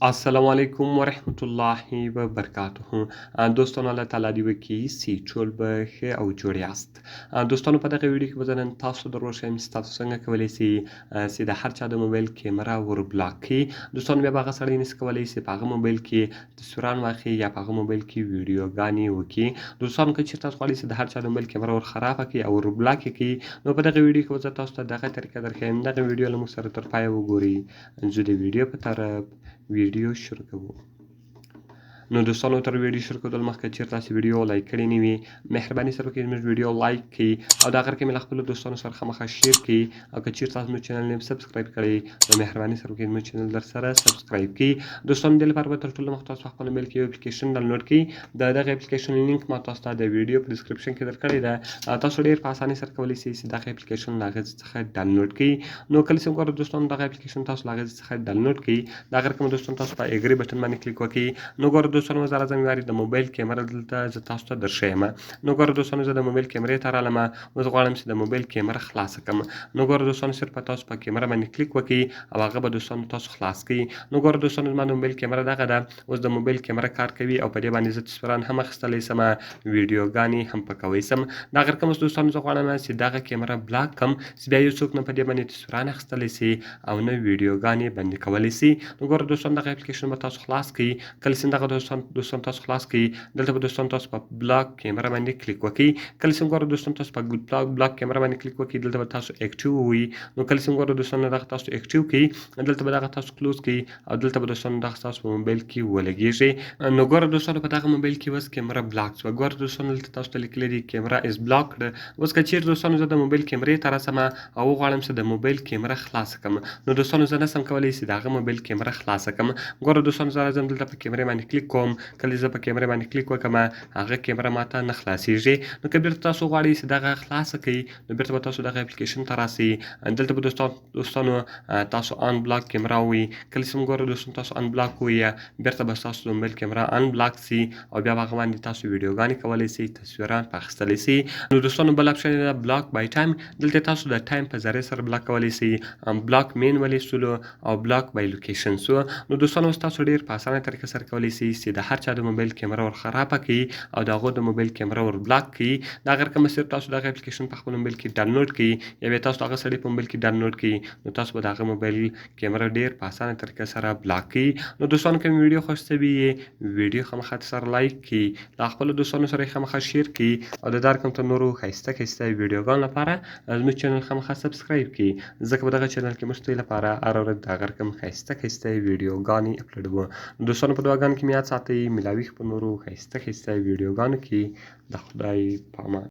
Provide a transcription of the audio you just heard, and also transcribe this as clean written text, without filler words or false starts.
السلام علیکم ورحمت الله وبرکاته. دوستانو الله تعالی دې وکړي چې ټول به ښه او جوړ یاست. دوستانو په دغه ویډیو کې به زه نن تاسو در وښیم چې تاسو څنګه کولی سئ چې د هر چا د موبایل کیمره ور بلاک کړي. دوستانو بیا به هغه سړی نسي کولی چې په هغه موبایل کې تصویران واخلي یا په هغه موبایل کې ویډیوګانې وکړي. دوستانو که چېرې تاسو غواړئ چې د هر چا د موبایل کیمره ور خرابه کړي او ور بلاک یې کړي، نو په دغه ویډیو کې به زه تاسو ته دغه طریقه درښیم. دغه ویډیو له موږ سره تر پایه وګورئ. زه د ویډیو په طرف ویډیو شروع کوو. نو دوستانو تر ویډیو شروع کېدو مخکې چېرته تاسو ویډیو لایک کړې نه وي، مهرباني سره وکړئ زموږ ویډیو لایک کړئ او د هغه کې مې له خپلو دوستانو سره خامخا شیر کړئ. او که چېرته تاسو زموږ چینل نه سبسکرایب کړی، نو مهرباني سره وکړئ زموږ چینل در سره سبسکرایب کړئ. دوستانو دې لپاره به تر ټولو مخکې تاسو په خپل موبایل کې یو اپلیکیشن ډاونلوډ کړئ. د دغه اپلیکیشن لینک ما تاسو ته د ویډیو په ډسکرپشن کې درکړی ده. تاسو ډېر په اسانۍ سره کولی سئ چې دغه اپلیکیشن له هغې څخه ډاونلوډ کړئ. نو کله چې وګورئ دوستانو دغه اپلیکیشن تاسو له هغې څخه ډاونلوډ کړئ، د هغه رقم دوستانو تاسو په اګري بټن باندې کلیک وکړئ. نو ګوره دوستانو زه راځم یوارې د موبایل کیمره دلته زه تاسو ته درښیم. نو ګوره دوستانو زه د موبایل کیمرې ته رالم. اوس غواړم چې د موبایل کیمره خلاصه کړم. نو ګوره دوستانو صرف تاسو په کیمره باندې کلیک وکړئ او هغه به دوستانو تاسو خلاص کړئ. نو ګوره دوستانو زما د موبایل کیمره دغه ده. اوس د موبایل کیمره کار کوي او په دې باندې زه تصویران هم اخیستلی سم، ویډیوګانې هم پکوی سم. د هغه رقم اوس دوستانو زه غواړم چې دغه کیمره بلاک کړم چې بیا یو څوک نه په دې باندې تصویران اخیستلی سي او نه ویډیوګانې بندي کولی سي. نو ګوره دوستانو دغه اپلیکیشن به تاسو خلاص کړئ. کله چې دغه دوستانو تاسو خلاص کړئ، دلته به دوستانو تاسو په بلاک کیمره باندې کلیک وکړئ. کله چې ګوره دوستانو تاسو په بلاک کیمره باندې کلیک وکړئ، دلته به تاسو اکټیو ووایي. نو کله چې ګوره دوستانو دغه تاسو اکټیو کړئ، دلته به دغه تاسو کلوز کړئ او دلته به دوستانو دغه تاسو په موبایل کې ولګېږي. نو ګوره دوستانو په دغه موبایل کې اوس کیمره بلاک شوه. ګوره دوستانو دلته تاسو ته لیکلي دي کیمره از بلاکډ. اوس که چېرې دوستانو زه د موبایل کیمرې ته راسم او وغواړم چې د موبایل کیمره خلاصه کړم، نو دوستانو زه نسم کولی چې د هغه موبایل کیمره خلاصه کړم. ګوره دوستانو زه راځم دلته په کیمرې باندې کلیک کوم. کله زه په کیمرې باندې کلیک وکړم، هغه کیمره ماته نه خلاصیږي. نو که بیرته تاسو غواړئ چې دغه خلاصه کړئ، نو بیرته به تاسو دغه اپلیکیشن ته راسئ. دلته به دوستانو تاسو ان بلاک کیمره ووایي. کله چې ګوره دوستانو تاسو ان بلاک ووایه، بیرته به ستاسو د موبایل کیمره ان بلاک سي او بیا به هغه باندې تاسو ویډیوګانې کولی سئ، تصویران په اخیستلی سئ. نو دوستانو بل اپشن یې ده بلاک بای ټایم. دلته تاسو د ټایم په ذریعې سره بلاک کولی سئ. بلاک مینولی سولو او بلاک بای لوکیشن سو. نو دوستانو اوس تاسو ډېر په اسانه طریقه سره کولی سئ چې د هر چا د موبایل کیمره ور خرابه کړئ او د هغو د موبایل کیمره ور بلاک کړئ. د هغه رقم صرف تاسو دغه اپلیکیشن په خپل موبایل کې ډاونلوډ کړئ یا بیا تاسو هغه سړي په موبایل کې ډاونلوډ کړئ، نو تاسو به د هغه موبایل کیمره ډېر په اسانه طریقه سره بلاک کړئ. نو دوستانو که مې ویډیو خوښ شوي ویډیو خامخا سره لایک کړئ، له خپلو دوستانو سره یې خامخا شیر کړئ او د دا رقم ته نورو ښایسته ښایسته ویډیوګانو لپاره زموږ چینل خامخا سبسکرایب کړئ، ځکه په دغه چینل کې موږ ستاسو لپاره هره ورځ د هغه رقم ښایسته ښایسته ویډیوګانې اپلوډوو. دوستانو په دعاګانو کې مې یاد ساتئ. ملاوي په نورو ښایسته ښایسته ویډیوګانو کې. د خدای په امان.